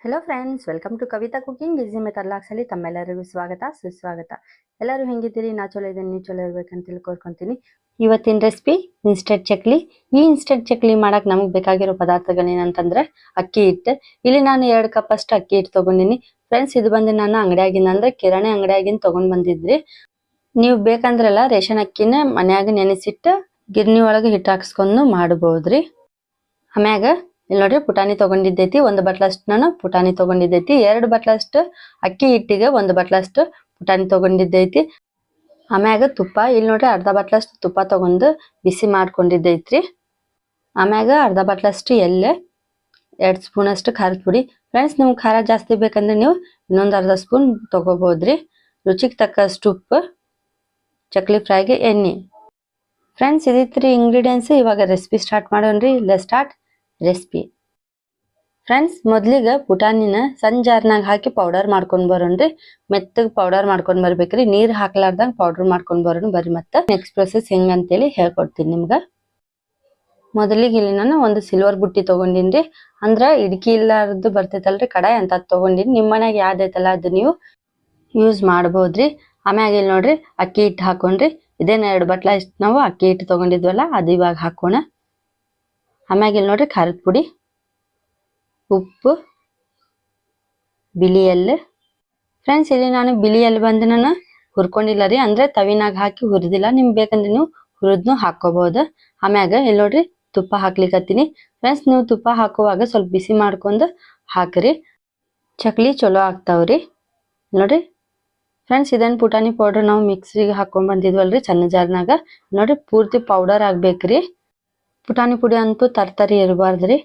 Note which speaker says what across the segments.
Speaker 1: Hello friends, welcome to Kavita cooking easy method ಲಾಕ್ಸಲ್ಲಿ ತಮ್ಮೆಲ್ಲರಿಗೂ ಸ್ವಾಗತ ಸುಸ್ವಾಗತ. ಎಲ್ಲರೂ ಹೆಂಗಿದ್ದೀರಿ? ನಾ ಚಲೋ ಇದ್ದೀನಿ, ನೀವು ಚಲೋ ಇರ್ಬೇಕಂತ ತಿಳ್ಕೊಳ್ತೀನಿ. ಇವತ್ತಿನ ರೆಸಿಪಿ ಇನ್ಸ್ಟೆಂಟ್ ಚಕ್ಲಿ. ಈ ಇನ್ಸ್ಟೆಂಟ್ ಚಕ್ಲಿ ಮಾಡಕ್ಕೆ ನಮಗೆ ಬೇಕಾಗಿರೋ ಪದಾರ್ಥಗಳೇನಂತಂದ್ರೆ ಅಕ್ಕಿ ಹಿಟ್ಟು. ಇಲ್ಲಿ ನಾನು 2 ಕಪ್ ಅಷ್ಟು ಅಕ್ಕಿ ಹಿಟ್ಟು ತೊಗೊಂಡಿನಿ ಫ್ರೆಂಡ್ಸ್. ಇದು ಬಂದು ನಾನು ಅಂಗಡಿಯಾಗಿನ ಅಂದ್ರೆ ಕಿರಾಣಿ ಅಂಗಡಿಯಾಗಿನ ತೊಗೊಂಡು ಬಂದಿದ್ರಿ. ನೀವು ಬೇಕಂದ್ರೆಲ್ಲ ರೇಷನ್ ಅಕ್ಕಿನ ಮನ್ಯಾಗ ನೆನೆಸಿಟ್ಟು ಗಿರ್ನಿ ಒಳಗೆ ಹಿಟ್ಟು ಹಾಕ್ಸ್ಕೊಂಡು ಮಾಡ್ಬೋದ್ರಿ. ಆಮ್ಯಾಗ ಇಲ್ಲಿ ನೋಡ್ರಿ ಪುಟಾಣಿ ತಗೊಂಡಿದ್ದೈತಿ, 1 ಬಟ್ಲಷ್ಟು ನಾನು ಪುಟಾಣಿ ತಗೊಂಡಿದ್ದೈತಿ. 2 ಬಟ್ಲಷ್ಟು ಅಕ್ಕಿ ಹಿಟ್ಟಿಗೆ 1 ಬಟ್ಲಷ್ಟು ಪುಟಾಣಿ ತಗೊಂಡಿದ್ದೈತಿ. ಆಮ್ಯಾಗ ತುಪ್ಪ, ಇಲ್ಲಿ ನೋಡ್ರಿ ಅರ್ಧ ಬಟ್ಲಷ್ಟು ತುಪ್ಪ ತಗೊಂಡು ಬಿಸಿ ಮಾಡ್ಕೊಂಡಿದ್ದೈತ್ರಿ. ಆಮ್ಯಾಗ ಅರ್ಧ ಬಟ್ಲಷ್ಟು ಎಳ್ಳೆ, 2 ಸ್ಪೂನ್ ಅಷ್ಟು ಖಾರದ ಪುಡಿ. ಫ್ರೆಂಡ್ಸ್, ನಿಮ್ಗೆ ಖಾರ ಜಾಸ್ತಿ ಬೇಕಂದ್ರೆ ನೀವು ಇನ್ನೊಂದು ಅರ್ಧ ಸ್ಪೂನ್ ತಗೋಬೋದ್ರಿ. ರುಚಿಗೆ ತಕ್ಕಷ್ಟು ಉಪ್ಪು, ಚಕ್ಲಿ ಫ್ರೈಗೆ ಎಣ್ಣೆ. ಫ್ರೆಂಡ್ಸ್, ಇದಿತ್ರಿ ಇಂಗ್ರೀಡಿಯೆಂಟ್ಸ್. ಇವಾಗ ರೆಸಿಪಿ ಸ್ಟಾರ್ಟ್ ಮಾಡೋಣ್ರಿ. Let's start recipe. ಫ್ರೆಂಡ್ಸ್, ಮೊದ್ಲಿಗೆ ಪುಟಾಣಿನ ಸಣ್ಣ ಜಾರ್ನಾಗ ಹಾಕಿ ಪೌಡರ್ ಮಾಡ್ಕೊಂಡ್ ಬರೋಣ್ರಿ. ಮೆತ್ತಗೆ ಪೌಡರ್ ಮಾಡ್ಕೊಂಡ್ ಬರ್ಬೇಕ್ರಿ, ನೀರ್ ಹಾಕ್ಲಾರ್ದಂಗ ಪೌಡರ್ ಮಾಡ್ಕೊಂಡ್ ಬರೋಣ. ಬರ್ರಿ ಮತ್ತೆ ನೆಕ್ಸ್ಟ್ ಪ್ರೊಸೆಸ್ ಹೆಂಗಂತೇಳಿ ಹೇಳ್ಕೊಡ್ತೀನಿ ನಿಮ್ಗ. ಮೊದಲಿಗೆ ಇಲ್ಲಿ ನಾನು ಒಂದು ಸಿಲ್ವರ್ ಬುಟ್ಟಿ ತಗೊಂಡಿನ್ರಿ, ಅಂದ್ರ ಇಡ್ಕಿ ಇಲ್ಲಾರ್ದು ಬರ್ತೈತಲ್ರಿ ಕಡಾಯಿ ಅಂತ ತಗೊಂಡಿನಿ. ನಿಮ್ಮ ಮನ್ಯಾಗ ಯಾವ್ದೈತಲ್ಲ ಅದು ನೀವು ಯೂಸ್ ಮಾಡ್ಬೋದ್ರಿ. ಆಮ್ಯಾಗ ಇಲ್ಲಿ ನೋಡ್ರಿ ಅಕ್ಕಿ ಹಿಟ್ಟು ಹಾಕೊಂಡ್ರಿ. ಇದೇನ 2 ಬಟ್ಲ ಇಷ್ಟು ನಾವು ಅಕ್ಕಿ ಹಿಟ್ಟು ತಗೊಂಡಿದ್ವಲ್ಲ ಅದು ಇವಾಗ ಹಾಕೋಣ. ಆಮ್ಯಾಗ ಇಲ್ಲಿ ನೋಡ್ರಿ ಖಾರದ ಪುಡಿ, ಉಪ್ಪು, ಬಿಳಿ ಎಳ್ಳು. ಫ್ರೆಂಡ್ಸ್, ಇಲ್ಲಿ ನಾನು ಬಿಳಿ ಎಳ್ಳು ಬಂದು ನಾನು ಹುರ್ಕೊಂಡಿಲ್ಲ ರೀ, ಅಂದ್ರೆ ತವಿನಾಗ ಹಾಕಿ ಹುರಿದಿಲ್ಲ. ನಿಮ್ಗೆ ಬೇಕಂದ್ರೆ ನೀವು ಹುರಿದ್ನು ಹಾಕೋಬಹುದು. ಆಮ್ಯಾಗ ಇಲ್ಲಿ ನೋಡ್ರಿ ತುಪ್ಪ ಹಾಕ್ಲಿಕ್ಕತ್ತೀನಿ. ಫ್ರೆಂಡ್ಸ್, ನೀವು ತುಪ್ಪ ಹಾಕುವಾಗ ಸ್ವಲ್ಪ ಬಿಸಿ ಮಾಡ್ಕೊಂಡು ಹಾಕ್ರಿ, ಚಕ್ಲಿ ಚಲೋ ಆಗ್ತಾವ್ರಿ. ನೋಡ್ರಿ ಫ್ರೆಂಡ್ಸ್, ಇದನ್ನ ಪುಟಾಣಿ ಪೌಡರ್ ನಾವು ಮಿಕ್ಸಿಗೆ ಹಾಕೊಂಡ್ ಬಂದಿದ್ವಲ್ರಿ ಸಣ್ಣ ಜಾರ್ನಾಗ. ನೋಡ್ರಿ ಪೂರ್ತಿ ಪೌಡರ್ ಆಗ್ಬೇಕ್ರಿ. ಪುಟಾಣಿ ಪುಡಿ ಅಂತೂ ತರ್ತರಿ ಇರಬಾರ್ದ್ರಿ.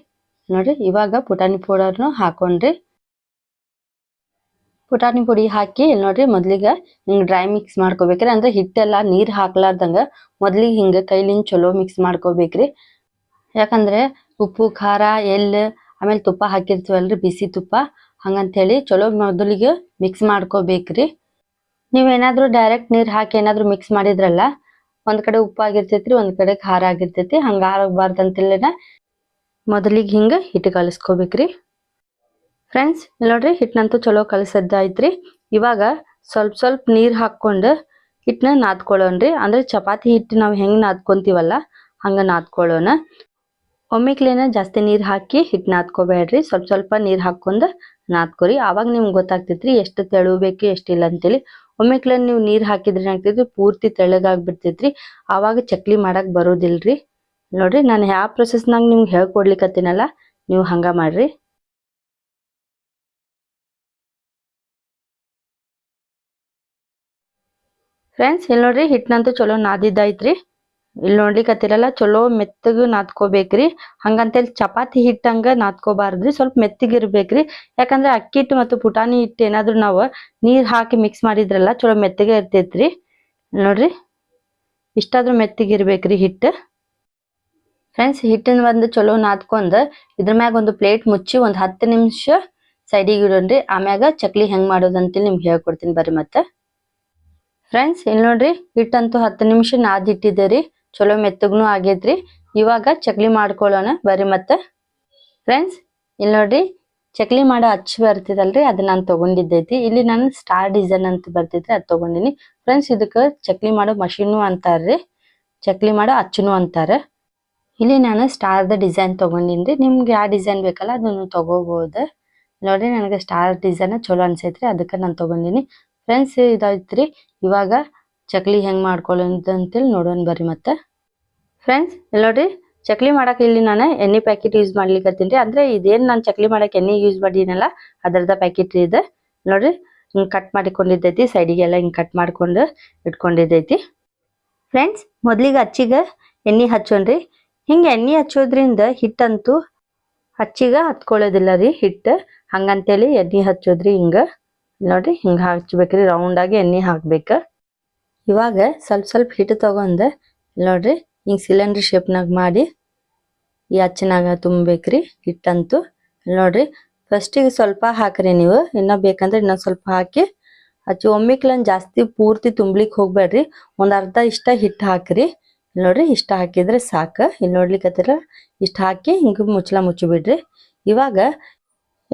Speaker 1: ನೋಡ್ರಿ ಇವಾಗ ಪುಟಾಣಿ ಪೌಡರ್ನು ಹಾಕೊಂಡ್ರಿ. ಪುಟಾಣಿ ಪುಡಿ ಹಾಕಿ ಇಲ್ಲಿ ನೋಡ್ರಿ ಮೊದ್ಲಿಗೆ ಹಿಂಗ್ ಡ್ರೈ ಮಿಕ್ಸ್ ಮಾಡ್ಕೋಬೇಕ್ರಿ. ಅಂದ್ರೆ ಹಿಟ್ಟೆಲ್ಲ ನೀರ್ ಹಾಕ್ಲಾರ್ದಂಗ ಮೊದ್ಲಿಗೆ ಹಿಂಗ ಕೈಲಿಂದ ಚಲೋ ಮಿಕ್ಸ್ ಮಾಡ್ಕೋಬೇಕ್ರಿ. ಯಾಕಂದ್ರೆ ಉಪ್ಪು, ಖಾರ, ಎಳ್ಳು ಆಮೇಲೆ ತುಪ್ಪ ಹಾಕಿರ್ತೀವಲ್ರಿ, ಬಿಸಿ ತುಪ್ಪ. ಹಂಗಂತ ಹೇಳಿ ಚಲೋ ಮೊದಲಿಗೆ ಮಿಕ್ಸ್ ಮಾಡ್ಕೋಬೇಕ್ರಿ. ನೀವೇನಾದ್ರೂ ಡೈರೆಕ್ಟ್ ನೀರ್ ಹಾಕಿ ಏನಾದ್ರು ಮಿಕ್ಸ್ ಮಾಡಿದ್ರಲ್ಲ, ಒಂದ್ ಕಡೆ ಉಪ್ಪು ಆಗಿರ್ತೈತ್ರಿ, ಒಂದ್ ಕಡೆ ಖಾರ ಆಗಿರ್ತೈತಿ. ಹಂಗ ಆಗಬಾರ್ದಂತಿಲ್ಲ, ಮೊದಲಿಗೆ ಹಿಂಗ ಹಿಟ್ಟು ಕಲಿಸ್ಕೋಬೇಕ್ರಿ. ಫ್ರೆಂಡ್ಸ್, ಇಲ್ಲಿ ನೋಡ್ರಿ ಹಿಟ್ಟನಂತೂ ಚಲೋ ಕಲಸದ್ದಾಯ್ತ್ರಿ. ಇವಾಗ ಸ್ವಲ್ಪ ಸ್ವಲ್ಪ ನೀರ್ ಹಾಕೊಂಡು ಹಿಟ್ಟನ್ನ ನಾದ್ಕೊಳ್ಳೋಣ್ರಿ. ಅಂದ್ರೆ ಚಪಾತಿ ಹಿಟ್ಟು ನಾವು ಹೆಂಗ್ ನಾದ್ಕೊಂತೀವಲ್ಲ ಹಂಗ ನಾದ್ಕೊಳ್ಳೋಣ. ಒಮ್ಮಿಕ್ಲೇನ ಜಾಸ್ತಿ ನೀರ್ ಹಾಕಿ ಹಿಟ್ಟು ನಾದ್ಕೋಬೇಡ್ರಿ, ಸ್ವಲ್ಪ ಸ್ವಲ್ಪ ನೀರ್ ಹಾಕೊಂಡು ನಾದ್ಕೊರಿ. ಆವಾಗ ನಿಮ್ಗೆ ಗೊತ್ತಾಗ್ತೈತ್ರಿ ಎಷ್ಟು ತೆಳು ಬೇಕು ಎಷ್ಟಿಲ್ಲ ಅಂತೇಳಿ. ಒಮ್ಮಿಕ್ಲೆ ನೀವು ನೀರ್ ಹಾಕಿದ್ರಿ ಏನಾಗ್ತೈತಿ, ಪೂರ್ತಿ ತೆಳ್ಳಗಾಗ್ಬಿಡ್ತೈತ್ರಿ. ಆವಾಗ ಚಕ್ಲಿ ಮಾಡಕ್ ಬರೋದಿಲ್ರಿ. ನೋಡ್ರಿ ನಾನು ಯಾವ ಪ್ರೊಸೆಸ್ನಾಗ ನಿಮ್ಗೆ ಹೇಳ್ಕೊಡ್ಲಿಕ್ಕತ್ತೀನಲ್ಲ, ನೀವು ಹಂಗ ಮಾಡ್ರಿ. ಫ್ರೆಂಡ್ಸ್, ಇಲ್ಲಿ ನೋಡ್ರಿ ಹಿಟ್ಟನಂತೂ ಚಲೋ ನಾದಿದ್ದಾಯ್ತ್ರಿ. ಇಲ್ಲಿ ನೋಡ್ಲಿಕ್ಕತ್ತಿರಲ್ಲ, ಚಲೋ ಮೆತ್ತಗೆ ನಾದ್ಕೋಬೇಕ್ರಿ. ಹಂಗಂತೇಳಿ ಚಪಾತಿ ಹಿಟ್ಟಂಗ ನಾದ್ಕೋಬಾರ್ದ್ರಿ, ಸ್ವಲ್ಪ ಮೆತ್ತಗಿರ್ಬೇಕ್ರಿ. ಯಾಕಂದ್ರೆ ಅಕ್ಕಿ ಹಿಟ್ಟು ಮತ್ತು ಪುಟಾಣಿ ಹಿಟ್ಟು ಏನಾದ್ರು ನಾವು ನೀರ್ ಹಾಕಿ ಮಿಕ್ಸ್ ಮಾಡಿದ್ರಲ್ಲ ಚಲೋ ಮೆತ್ತಗೆ ಇರ್ತೈತ್ರಿ. ನೋಡ್ರಿ ಇಷ್ಟಾದ್ರೂ ಮೆತ್ತಗಿರ್ಬೇಕ್ರಿ ಹಿಟ್ಟು. ಫ್ರೆಂಡ್ಸ್, ಹಿಟ್ಟನ್ನ ಒಂದು ಚಲೋ ನಾದ್ಕೊಂಡ್ ಇದ್ರ ಮ್ಯಾಗ ಒಂದು ಪ್ಲೇಟ್ ಮುಚ್ಚಿ ಒಂದು 10 ನಿಮಿಷ ಸೈಡಿಗೆ ಇಡೋಣ್ರಿ. ಆಮ್ಯಾಗ ಚಕ್ಲಿ ಹೆಂಗ್ ಮಾಡೋದಂತೇಳಿ ನಿಮ್ಗೆ ಹೇಳ್ಕೊಡ್ತೀನಿ ಬರ್ರಿ ಮತ್ತೆ. ಫ್ರೆಂಡ್ಸ್, ಇಲ್ಲಿ ನೋಡ್ರಿ ಹಿಟ್ಟಂತೂ 10 ನಿಮಿಷ ನಾದಿಟ್ಟಿದ್ದೀರಿ, ಚಲೋ ಮೆತ್ತಗ್ನು ಆಗೈತ್ರಿ. ಇವಾಗ ಚಕ್ಲಿ ಮಾಡ್ಕೊಳ್ಳೋಣ ಬರ್ರಿ ಮತ್ತೆ. ಫ್ರೆಂಡ್ಸ್, ಇಲ್ಲಿ ನೋಡ್ರಿ ಚಕ್ಲಿ ಮಾಡೋ ಅಚ್ಚು ಬರ್ತಿದಲ್ರಿ, ಅದನ್ನ ನಾನು ತಗೊಂಡಿದ್ದೈತಿ. ಇಲ್ಲಿ ನಾನು ಸ್ಟಾರ್ ಡಿಸೈನ್ ಅಂತ ಬರ್ತೈತ್ರಿ, ಅದು ತಗೊಂಡಿನಿ. ಫ್ರೆಂಡ್ಸ್, ಇದಕ್ಕೆ ಚಕ್ಲಿ ಮಾಡೋ ಮಷೀನು ಅಂತಾರ್ರಿ, ಚಕ್ಲಿ ಮಾಡೋ ಅಚ್ಚುನು ಅಂತಾರ. ಇಲ್ಲಿ ನಾನು ಸ್ಟಾರ್ದ ಡಿಸೈನ್ ತಗೊಂಡಿನ್ರಿ. ನಿಮ್ಗೆ ಯಾವ ಡಿಸೈನ್ ಬೇಕಲ್ಲ ಅದನ್ನು ತಗೋಬಹುದು. ನೋಡ್ರಿ ನನಗೆ ಸ್ಟಾರ್ ಡಿಸೈನ್ ಚಲೋ ಅನ್ಸೈತ್ರಿ, ಅದಕ್ಕೆ ನಾನು ತಗೊಂಡಿನಿ. ಫ್ರೆಂಡ್ಸ್, ಇದಾಯ್ತ್ರಿ. ಇವಾಗ ಚಕ್ಲಿ ಹೆಂಗ್ ಮಾಡ್ಕೊಳ್ಳೋದು ಅಂತೇಳಿ ನೋಡೋಣ ಬರ್ರಿ ಮತ್ತೆ. ಫ್ರೆಂಡ್ಸ್, ಇಲ್ಲಿ ನೋಡ್ರಿ ಚಕ್ಲಿ ಮಾಡಕ್ಕೆ ಇಲ್ಲಿ ನಾನು ಎಣ್ಣೆ ಪ್ಯಾಕೆಟ್ ಯೂಸ್ ಮಾಡ್ಲಿಕ್ಕತ್ತೀನಿ. ಅಂದ್ರೆ ಇದೇನ್ ನಾನು ಚಕ್ಲಿ ಮಾಡಕ್ಕೆ ಎಣ್ಣೆ ಯೂಸ್ ಮಾಡಿನಲ್ಲ ಅದರದ ಪ್ಯಾಕೆಟ್ ಇದೆ. ನೋಡ್ರಿ ಹಿಂಗ್ ಕಟ್ ಮಾಡಿಕೊಂಡಿದ್ದೈತಿ, ಸೈಡಿಗೆಲ್ಲ ಹಿಂಗ್ ಕಟ್ ಮಾಡ್ಕೊಂಡು ಇಟ್ಕೊಂಡಿದ್ದೈತಿ. ಫ್ರೆಂಡ್ಸ್, ಮೊದ್ಲಿಗೆ ಹಚ್ಚಿಗೆ ಎಣ್ಣೆ ಹಚ್ಚೋಣ್ರಿ. ಹಿಂಗ ಎಣ್ಣೆ ಹಚ್ಚೋದ್ರಿಂದ ಹಿಟ್ಟಂತೂ ಹಚ್ಚಿಗ ಹತ್ಕೊಳ್ಳೋದಿಲ್ಲ ರೀ ಹಿಟ್ಟು. ಹಂಗಂತೇಳಿ ಎಣ್ಣೆ ಹಚ್ಚೋದ್ರಿ ಹಿಂಗ. ನೋಡ್ರಿ ಹಿಂಗ ಹಚ್ಬೇಕ್ರಿ, ರೌಂಡ್ ಆಗಿ ಎಣ್ಣೆ ಹಾಕ್ಬೇಕ. ಇವಾಗ ಸ್ವಲ್ಪ ಸ್ವಲ್ಪ ಹಿಟ್ಟು ತಗೊಂಡ್ ನೋಡ್ರಿ ಹಿಂಗ್ ಸಿಲಿಂಡರ್ ಶೇಪ್ನಾಗ ಮಾಡಿ ಈ ಅಚ್ಚನಾಗ ತುಂಬಬೇಕ್ರಿ ಹಿಟ್ಟಂತೂ. ನೋಡ್ರಿ ಫಸ್ಟಿಗೆ ಸ್ವಲ್ಪ ಹಾಕ್ರಿ, ನೀವು ಇನ್ನ ಬೇಕಂದ್ರೆ ಇನ್ನೊಂದ್ ಸ್ವಲ್ಪ ಹಾಕಿ ಹಚ್ಚಿ. ಒಮ್ಮಿಕ್ಲನ್ ಜಾಸ್ತಿ ಪೂರ್ತಿ ತುಂಬ್ಲಿಕ್ ಹೋಗ್ಬೇಡ್ರಿ, ಒಂದ್ ಅರ್ಧ ಇಷ್ಟ ಹಿಟ್ಟು ಹಾಕ್ರಿ. ನೋಡ್ರಿ ಇಷ್ಟ ಹಾಕಿದ್ರೆ ಸಾಕ. ಇಲ್ಲಿ ನೋಡ್ಲಿಕ್ಕತ್ತಿರ ಇಷ್ಟ ಹಾಕಿ ಹಿಂಗ ಮುಚ್ಚಳ ಮುಚ್ಚಿ ಬಿಡ್ರಿ. ಇವಾಗ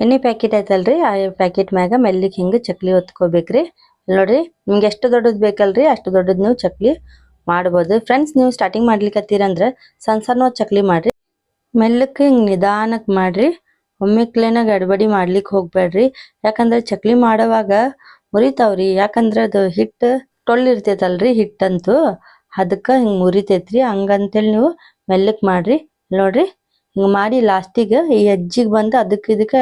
Speaker 1: ಎಣ್ಣೆ ಪ್ಯಾಕೆಟ್ ಐತಲ್ರಿ ಆ ಪ್ಯಾಕೆಟ್ ಮ್ಯಾಗ ಮೆಲ್ಲಿಗೆ ಹಿಂಗೆ ಚಕ್ಲಿ ಹೊತ್ಕೋಬೇಕ್ರಿ. ನೋಡ್ರಿ ನಿಮ್ಗೆ ಎಷ್ಟು ದೊಡ್ಡದು ಬೇಕಲ್ರಿ ಅಷ್ಟು ದೊಡ್ಡದು ನೀವು ಚಕ್ಲಿ ಮಾಡ್ಬೋದು. ಫ್ರೆಂಡ್ಸ್ ನೀವು ಸ್ಟಾರ್ಟಿಂಗ್ ಮಾಡ್ಲಿಕ್ಕತ್ತೀರಂದ್ರೆ ಸಣ್ಣ ಸಣ್ಣ ಚಕ್ಲಿ ಮಾಡ್ರಿ. ಮೆಲ್ಲಕ್ಕೆ ಹಿಂಗೆ ನಿಧಾನಕ್ಕೆ ಮಾಡ್ರಿ. ಒಮ್ಮೆಕ್ಲೇನ ಗಡ್ಬಡಿ ಮಾಡ್ಲಿಕ್ಕೆ ಹೋಗ್ಬೇಡ್ರಿ. ಯಾಕಂದ್ರೆ ಚಕ್ಲಿ ಮಾಡೋವಾಗ ಮುರಿತಾವ್ರಿ. ಯಾಕಂದ್ರೆ ಅದು ಹಿಟ್ಟು ಟೊಳ್ಳಿರ್ತೈತಲ್ರಿ ಹಿಟ್ಟಂತೂ ಅದಕ್ಕೆ ಹಿಂಗೆ ಮುರಿತೈತ್ರಿ. ಹಂಗಂತೇಳಿ ನೀವು ಮೆಲ್ಲಕ್ಕೆ ಮಾಡ್ರಿ. ನೋಡ್ರಿ ಹಿಂಗೆ ಮಾಡಿ ಲಾಸ್ಟಿಗೆ ಈ ಎಜ್ಜಿಗೆ ಬಂದು ಇದಕ್ಕೆ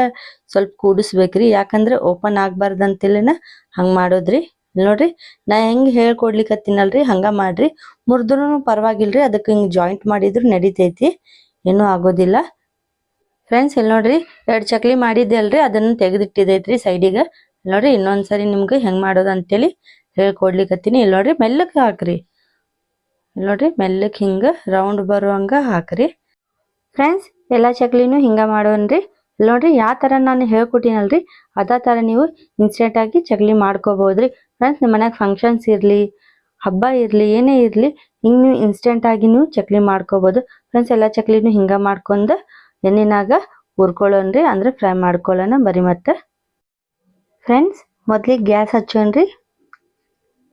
Speaker 1: ಸ್ವಲ್ಪ ಕೂಡಿಸ್ಬೇಕ್ರಿ. ಯಾಕಂದ್ರೆ ಓಪನ್ ಆಗ್ಬಾರ್ದು ಅಂತೇಳಿನ ಹಂಗೆ ಮಾಡೋದ್ರಿ. ನೋಡ್ರಿ ನಾ ಹೆಂಗೆ ಹೇಳ್ಕೊಡ್ಲಿಕ್ಕತ್ತೀನಲ್ರಿ ಹಂಗ ಮಾಡ್ರಿ. ಮುರಿದ್ರೂ ಪರವಾಗಿಲ್ರಿ, ಅದಕ್ಕೆ ಹಿಂಗೆ ಜಾಯಿಂಟ್ ಮಾಡಿದ್ರು ನಡಿತೈತಿ, ಏನೂ ಆಗೋದಿಲ್ಲ. ಫ್ರೆಂಡ್ಸ್ ಇಲ್ಲಿ ನೋಡ್ರಿ 2 ಚಕ್ಲಿ ಮಾಡಿದ್ದೆ ಅಲ್ರಿ ಅದನ್ನ ತೆಗೆದಿಟ್ಟಿದೈತ್ರಿ ಸೈಡಿಗೆ. ನೋಡ್ರಿ ಇನ್ನೊಂದ್ಸರಿ ನಿಮ್ಗೆ ಹೆಂಗ್ ಮಾಡೋದು ಅಂತೇಳಿ ಹೇಳ್ಕೊಡ್ಲಿಕ್ಕತ್ತೀನಿ. ಇಲ್ಲಿ ನೋಡ್ರಿ ಮೆಲ್ಲಕ್ಕೆ ಹಾಕ್ರಿ. ಇಲ್ಲಿ ನೋಡ್ರಿ ಮೆಲ್ಲಕ್ಕೆ ಹಿಂಗ ರೌಂಡ್ ಬರುವಂಗ ಹಾಕ್ರಿ. ಫ್ರೆಂಡ್ಸ್ ಎಲ್ಲ ಚಕ್ಲಿನೂ ಹಿಂಗ ಮಾಡೋನ್ರಿ. ಇಲ್ಲಿ ನೋಡ್ರಿ ಯಾವ ತರ ನಾನು ಹೇಳ್ಕೊಟ್ಟಿನಲ್ರಿ ಅದೇ ತರ ನೀವು ಇನ್ಸ್ಟೆಂಟ್ ಆಗಿ ಚಕ್ಲಿ ಮಾಡ್ಕೋಬಹುದ್ರಿ. ಫ್ರೆಂಡ್ಸ್ ನಿಮ್ಮ ಮನ್ಯಾಗ ಫಂಕ್ಷನ್ಸ್ ಇರ್ಲಿ, ಹಬ್ಬ ಇರ್ಲಿ, ಏನೇ ಇರ್ಲಿ ಹಿಂಗ್ ನೀವು ಇನ್ಸ್ಟೆಂಟ್ ಆಗಿ ನೀವು ಚಕ್ಲಿ ಮಾಡ್ಕೋಬಹುದು. ಫ್ರೆಂಡ್ಸ್ ಎಲ್ಲ ಚಕ್ಲಿನೂ ಹಿಂಗ ಮಾಡ್ಕೊಂಡ್ ಎಣ್ಣಿನಾಗ ಹುರ್ಕೊಳ್ಳೋಣ್ರಿ, ಅಂದ್ರೆ ಫ್ರೈ ಮಾಡ್ಕೊಳ್ಳೋಣ ಬರೀ. ಮತ್ತೆ ಫ್ರೆಂಡ್ಸ್ ಮೊದ್ಲಿಗೆ ಗ್ಯಾಸ್ ಹಚ್ಚೋಣ್ರಿ.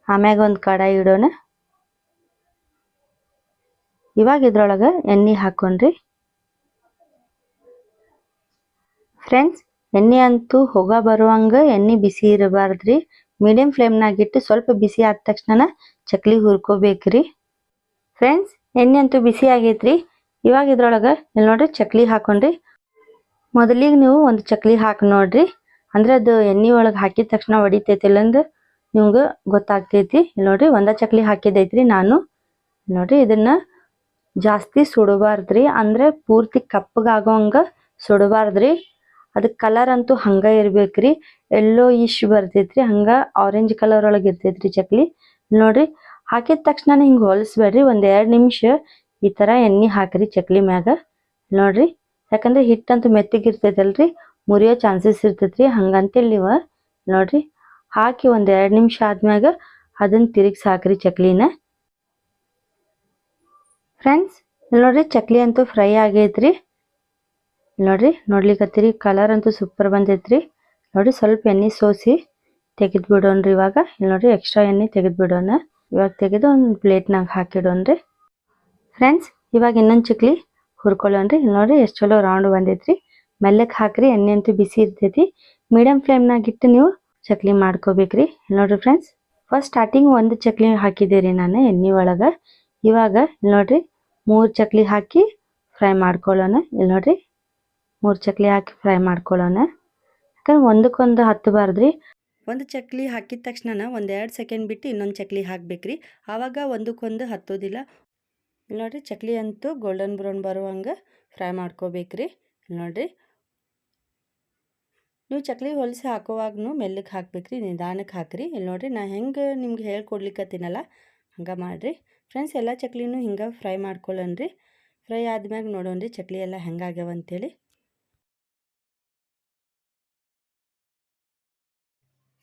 Speaker 1: ಆಮ್ಯಾಗ ಒಂದು ಕಡಾಯಿ ಇಡೋಣ. ಇವಾಗ ಇದ್ರೊಳಗೆ ಎಣ್ಣೆ ಹಾಕೊಂಡ್ರಿ. ಫ್ರೆಂಡ್ಸ್ ಎಣ್ಣೆ ಅಂತೂ ಹೊಗ ಬರುವಂಗ ಎಣ್ಣೆ ಬಿಸಿ ಇರಬಾರ್ದ್ರಿ. ಮೀಡಿಯಂ ಫ್ಲೇಮ್ನಾಗಿಟ್ಟು ಸ್ವಲ್ಪ ಬಿಸಿ ಆದ ತಕ್ಷಣ ಚಕ್ಲಿ ಹುರ್ಕೋಬೇಕ್ರಿ. ಫ್ರೆಂಡ್ಸ್ ಎಣ್ಣೆ ಅಂತೂ ಬಿಸಿ ಆಗೈತ್ರಿ. ಇವಾಗ ಇದ್ರೊಳಗೆ ಇಲ್ಲಿ ನೋಡ್ರಿ ಚಕ್ಲಿ ಹಾಕೊಂಡ್ರಿ. ಮೊದಲಿಗೆ ನೀವು ಒಂದು ಚಕ್ಲಿ ಹಾಕಿ ನೋಡ್ರಿ, ಅಂದ್ರೆ ಅದು ಎಣ್ಣೆ ಒಳಗೆ ಹಾಕಿದ ತಕ್ಷಣ ಹೊಡಿತೈತಿಲ್ಲ ಅಂದ್ರೆ ನಿಮ್ಗೆ ಗೊತ್ತಾಗ್ತೈತಿ. ಇಲ್ಲಿ ನೋಡ್ರಿ ಒಂದ ಚಕ್ಲಿ ಹಾಕಿದೈತ್ರಿ ನಾನು. ನೋಡ್ರಿ ಇದನ್ನ ಜಾಸ್ತಿ ಸುಡಬಾರ್ದ್ರಿ, ಅಂದ್ರೆ ಪೂರ್ತಿ ಕಪ್ಪಗಾಗೋಂಗ ಸುಡಬಾರ್ದ್ರಿ. ಅದಕ್ಕೆ ಕಲರ್ ಅಂತೂ ಹಂಗ ಇರ್ಬೇಕ್ರಿ, ಎಲ್ಲೋ ಇಶ್ ಬರ್ತೈತ್ರಿ, ಹಂಗ ಆರೆಂಜ್ ಕಲರ್ ಒಳಗೆ ಇರ್ತೈತ್ರಿ ಚಕ್ಲಿ. ನೋಡ್ರಿ ಹಾಕಿದ ತಕ್ಷಣ ಹಿಂಗೆ ಹೊಲಸ್ಬೇಡ್ರಿ, 1-2 ನಿಮಿಷ ಈ ತರ ಎಣ್ಣೆ ಹಾಕ್ರಿ ಚಕ್ಲಿ ಮ್ಯಾಗ. ನೋಡ್ರಿ ಯಾಕಂದ್ರೆ ಹಿಟ್ಟಂತೂ ಮೆತ್ತಗಿರ್ತೈತಲ್ರಿ, ಮುರಿಯೋ ಚಾನ್ಸಸ್ ಇರ್ತೈತ್ರಿ. ಹಂಗಂತೇಳಿ ನೀವು ನೋಡ್ರಿ ಹಾಕಿ 1-2 ನಿಮಿಷ ಆದ್ಮ್ಯಾಗ ಅದನ್ನ ತಿರುಗಿಸಿ ಹಾಕ್ರಿ ಚಕ್ಲಿನ. ಫ್ರೆಂಡ್ಸ್ ಇಲ್ಲಿ ನೋಡ್ರಿ ಚಕ್ಲಿ ಅಂತೂ ಫ್ರೈ ಆಗೈತ್ರಿ. ನೋಡ್ರಿ ನೋಡ್ಲಿಕ್ಕತ್ತೀರಿ ಕಲರ್ ಅಂತೂ ಸೂಪರ್ ಬಂದೈತ್ರಿ. ನೋಡ್ರಿ ಸ್ವಲ್ಪ ಎಣ್ಣೆ ಸೋಸಿ ತೆಗೆದು ಬಿಡೋಣ್ರಿ. ಇವಾಗ ಇಲ್ಲಿ ನೋಡ್ರಿ ಎಕ್ಸ್ಟ್ರಾ ಎಣ್ಣೆ ತೆಗೆದು ಬಿಡೋಣ. ಇವಾಗ ತೆಗೆದು ಒಂದು ಪ್ಲೇಟ್ನಾಗ ಹಾಕಿಡೋಣ್ರಿ. ಫ್ರೆಂಡ್ಸ್ ಇವಾಗ ಇನ್ನೊಂದು ಚಕ್ಲಿ ಹುರ್ಕೊಳ್ಳೋಣ್ರಿ. ಇಲ್ಲಿ ನೋಡ್ರಿ ಎಷ್ಟು ಚಲೋ ರೌಂಡ್ ಬಂದೈತ್ರಿ. ಮೆಲ್ಲಕ್ಕೆ ಹಾಕ್ರಿ, ಎಣ್ಣೆ ಅಂತೂ ಬಿಸಿ ಇರ್ತೈತಿ. ಮೀಡಿಯಂ ಫ್ಲೇಮ್ನಾಗ ಇಟ್ಟು ನೀವು ಚಕ್ಲಿ ಮಾಡ್ಕೋಬೇಕ್ರಿ. ನೋಡ್ರಿ ಫ್ರೆಂಡ್ಸ್ ಫಸ್ಟ್ ಸ್ಟಾರ್ಟಿಂಗ್ ಒಂದು ಚಕ್ಲಿ ಹಾಕಿದ್ದೀರಿ ನಾನು ಎಣ್ಣೆ ಒಳಗೆ. ಇವಾಗ ಇಲ್ಲಿ ನೋಡ್ರಿ 3 ಚಕ್ಲಿ ಹಾಕಿ ಫ್ರೈ ಮಾಡ್ಕೊಳ್ಳೋಣ. ಇಲ್ಲಿ ನೋಡ್ರಿ 3 ಚಕ್ಲಿ ಹಾಕಿ ಫ್ರೈ ಮಾಡ್ಕೊಳ್ಳೋಣ. ಯಾಕಂದ್ರೆ ಒಂದಕ್ಕೊಂದು ಹತ್ತಬಾರ್ದ್ರಿ. ಒಂದು ಚಕ್ಲಿ ಹಾಕಿದ ತಕ್ಷಣ 1-2 ಸೆಕೆಂಡ್ ಬಿಟ್ಟು ಇನ್ನೊಂದು ಚಕ್ಲಿ ಹಾಕ್ಬೇಕ್ರಿ, ಆವಾಗ ಒಂದಕ್ಕೊಂದು ಹತ್ತೋದಿಲ್ಲ. ಇಲ್ಲಿ ನೋಡ್ರಿ ಚಕ್ಲಿ ಅಂತೂ ಗೋಲ್ಡನ್ ಬ್ರೌನ್ ಬರುವಂಗೆ ಫ್ರೈ ಮಾಡ್ಕೋಬೇಕ್ರಿ. ನೋಡ್ರಿ ನೀವು ಚಕ್ಲಿ ಹೊಲಿಸಿ ಹಾಕೋವಾಗೂ ಮೆಲ್ಲಕ್ಕೆ ಹಾಕ್ಬೇಕ್ರಿ, ನಿಧಾನಕ್ಕೆ ಹಾಕ್ರಿ. ಇಲ್ಲಿ ನೋಡ್ರಿ ನಾ ಹೆಂಗೆ ನಿಮ್ಗೆ ಹೇಳ್ಕೊಡ್ಲಿಕ್ಕತ್ತೀನಲ್ಲ ಹಂಗೆ ಮಾಡಿರಿ. ಫ್ರೆಂಡ್ಸ್ ಎಲ್ಲ ಚಕ್ಲಿನೂ ಹಿಂಗೆ ಫ್ರೈ ಮಾಡ್ಕೊಳ್ಳೋಣ್ರಿ. ಫ್ರೈ ಆದ್ಮ್ಯಾಗ ನೋಡೋಣ್ರಿ ಚಕ್ಲಿ ಎಲ್ಲ ಹೆಂಗಾಗ್ಯಾವ ಅಂತೇಳಿ.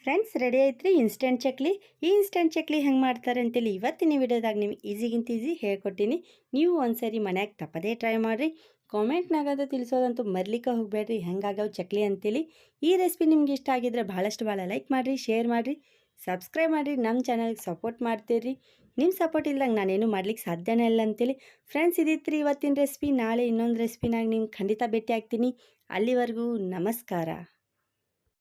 Speaker 1: ಫ್ರೆಂಡ್ಸ್ ರೆಡಿ ಐತ್ರಿ ಇನ್ಸ್ಟೆಂಟ್ ಚಕ್ಲಿ. ಈ ಇನ್ಸ್ಟೆಂಟ್ ಚಕ್ಲಿ ಹೆಂಗೆ ಮಾಡ್ತಾರೆ ಅಂತೇಳಿ ಇವತ್ತಿನ ವಿಡಿಯೋದಾಗ ನಿಮ್ಗೆ ಈಸಿಗಿಂತ ಈಸಿ ಹೇಳ್ಕೊಟ್ಟಿನಿ. ನೀವು ಒಂದ್ಸರಿ ಮನ್ಯಾಗ ತಪ್ಪದೇ ಟ್ರೈ ಮಾಡಿರಿ. ಕಾಮೆಂಟ್ನಾಗದು ತಿಳಿಸೋದಂತೂ ಮರ್ಲಿಕ್ಕೆ ಹೋಗಬೇಡ್ರಿ ಹೆಂಗಾಗವು ಚಕ್ಲಿ ಅಂತೇಳಿ. ಈ ರೆಸಿಪಿ ನಿಮ್ಗೆ ಇಷ್ಟ ಆಗಿದ್ರೆ ಭಾಳ ಲೈಕ್ ಮಾಡಿರಿ, ಶೇರ್ ಮಾಡಿರಿ, ಸಬ್ಸ್ಕ್ರೈಬ್ ಮಾಡಿರಿ. ನಮ್ಮ ಚಾನಲ್ಗೆ ಸಪೋರ್ಟ್ ಮಾಡ್ತೀರಿ. ನಿಮ್ಮ ಸಪೋರ್ಟ್ ಇಲ್ದಂಗೆ ನಾನೇನು ಮಾಡ್ಲಿಕ್ಕೆ ಸಾಧ್ಯನೇ ಇಲ್ಲ ಅಂತೇಳಿ. ಫ್ರೆಂಡ್ಸ್ ಇದಿತ್ರಿ ಇವತ್ತಿನ ರೆಸಿಪಿ. ನಾಳೆ ಇನ್ನೊಂದು ರೆಸಿಪಿನಾಗ ನಿಮ್ಗೆ ಖಂಡಿತ ಭೇಟಿ ಆಗ್ತೀನಿ. ಅಲ್ಲಿವರೆಗೂ ನಮಸ್ಕಾರ.